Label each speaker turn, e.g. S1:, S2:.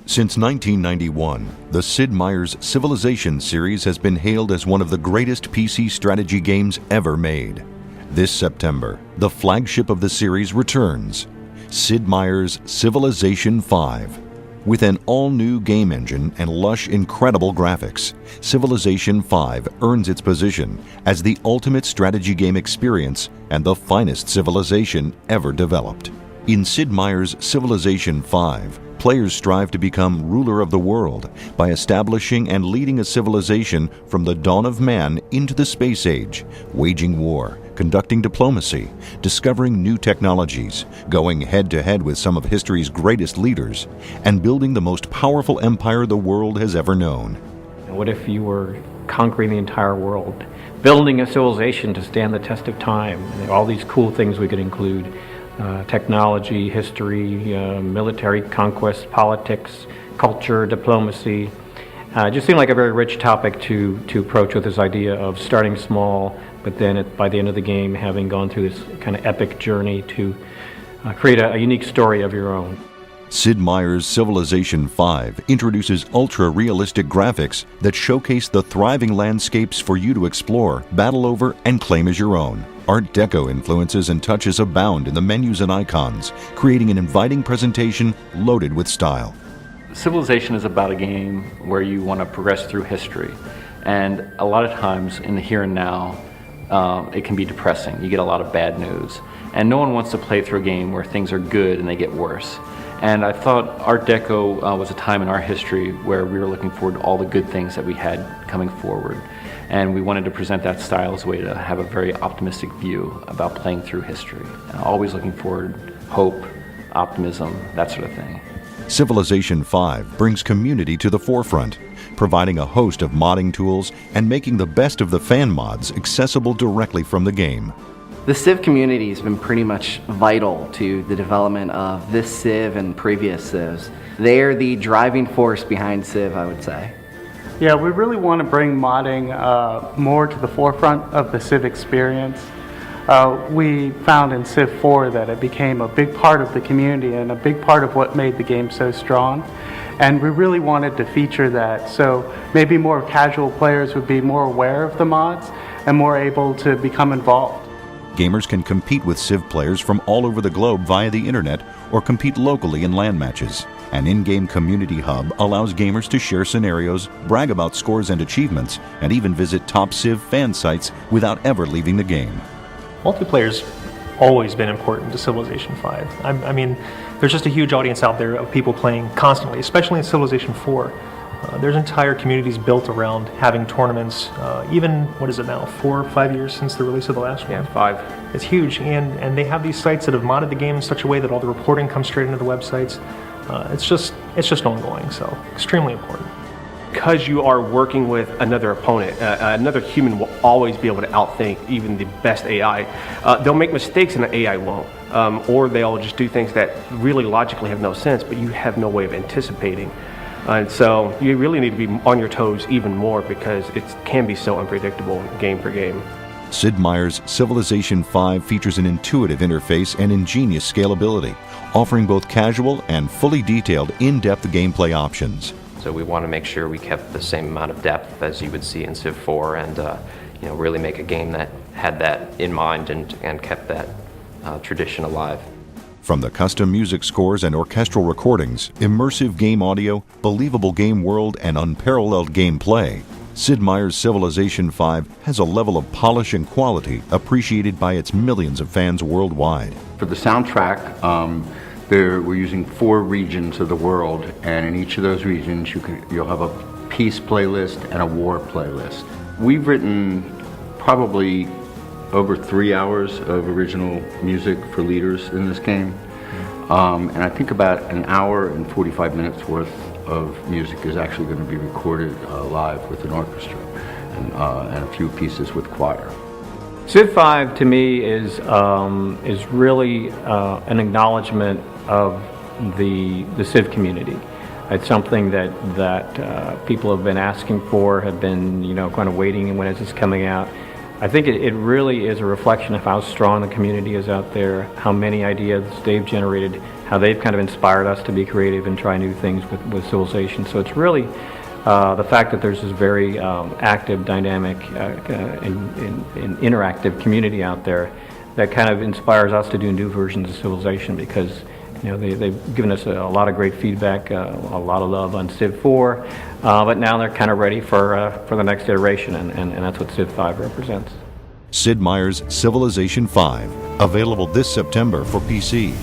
S1: Since 1991, the Sid Meier's Civilization series has been hailed as one of the greatest PC strategy games ever made. This September, the flagship of the series returns, Sid Meier's Civilization 5. With an all-new game engine and lush, incredible graphics, Civilization 5 earns its position as the ultimate strategy game experience and the finest civilization ever developed. In Sid Meier's Civilization 5, players strive to become ruler of the world by establishing and leading a civilization from the dawn of man into the space age, waging war, conducting diplomacy, discovering new technologies, going head-to-head with some of history's greatest leaders, and building the most powerful empire the world has ever known.
S2: What if you were conquering the entire world, building a civilization to stand the test of time? And all these cool things we could include. Technology, history, military conquest, politics, culture, diplomacy. It just seemed like a very rich topic to approach with this idea of starting small, but then by the end of the game having gone through this kind of epic journey to create a unique story of your own.
S1: Sid Meier's Civilization 5 introduces ultra-realistic graphics that showcase the thriving landscapes for you to explore, battle over, and claim as your own. Art Deco influences and touches abound in the menus and icons, creating an inviting presentation loaded with style.
S3: Civilization is about a game where you want to progress through history, and a lot of times in the here and now, it can be depressing. You get a lot of bad news, and no one wants to play through a game where things are good and they get worse. And I thought Art Deco was a time in our history where we were looking forward to all the good things that we had coming forward. And we wanted to present that style as a way to have a very optimistic view about playing through history. Always looking forward, hope, optimism, that sort of thing.
S1: Civilization 5 brings community to the forefront, providing a host of modding tools and making the best of the fan mods accessible directly from the game.
S4: The Civ community has been pretty much vital to the development of this Civ and previous Civs. They're the driving force behind Civ, I would say.
S5: Yeah, we really want to bring modding more to the forefront of the Civ experience. We found in Civ 4 that it became a big part of the community and a big part of what made the game so strong. And we really wanted to feature that, so maybe more casual players would be more aware of the mods and more able to become involved.
S1: Gamers can compete with Civ players from all over the globe via the internet or compete locally in LAN matches. An in-game community hub allows gamers to share scenarios, brag about scores and achievements, and even visit top Civ fan sites without ever leaving the game.
S6: Multiplayer's always been important to Civilization 5. I mean, there's just a huge audience out there of people playing constantly, especially in Civilization 4. There's entire communities built around having tournaments, even, what is it now, 4 or 5 years since the release of the last one?
S2: Yeah, 5.
S6: It's huge, and they have these sites that have modded the game in such a way that all the reporting comes straight into the websites. It's just ongoing, so extremely important.
S7: Because you are working with another opponent, another human will always be able to outthink even the best AI. They'll make mistakes and the AI won't. Or they'll just do things that really logically have no sense, but you have no way of anticipating. And so you really need to be on your toes even more because it can be so unpredictable game for game.
S1: Sid Meier's Civilization 5 features an intuitive interface and ingenious scalability, offering both casual and fully detailed in-depth gameplay options.
S8: So we want to make sure we kept the same amount of depth as you would see in Civ 4 and really make a game that had that in mind and kept that tradition alive.
S1: From the custom music scores and orchestral recordings, immersive game audio, believable game world, and unparalleled gameplay, Sid Meier's Civilization 5 has a level of polish and quality appreciated by its millions of fans worldwide.
S9: For the soundtrack, we're using 4 regions of the world, and in each of those regions you'll have a peace playlist and a war playlist. We've written probably over 3 hours of original music for leaders in this game, and I think about an hour and 45 minutes worth of music is actually going to be recorded live with an orchestra and a few pieces with choir.
S2: Civ 5 to me is really an acknowledgement of the Civ community. It's something that people have been asking for, have been kind of waiting, and when is this coming out? I think it really is a reflection of how strong the community is out there, how many ideas they've generated, how they've kind of inspired us to be creative and try new things with Civilization. So it's really the fact that there's this very active, dynamic, and interactive community out there that kind of inspires us to do new versions of Civilization, because they've given us a lot of great feedback, a lot of love on Civ 4, but now they're kind of ready for the next iteration, and that's what Civ 5 represents.
S1: Sid Meier's Civilization 5, available this September for PC.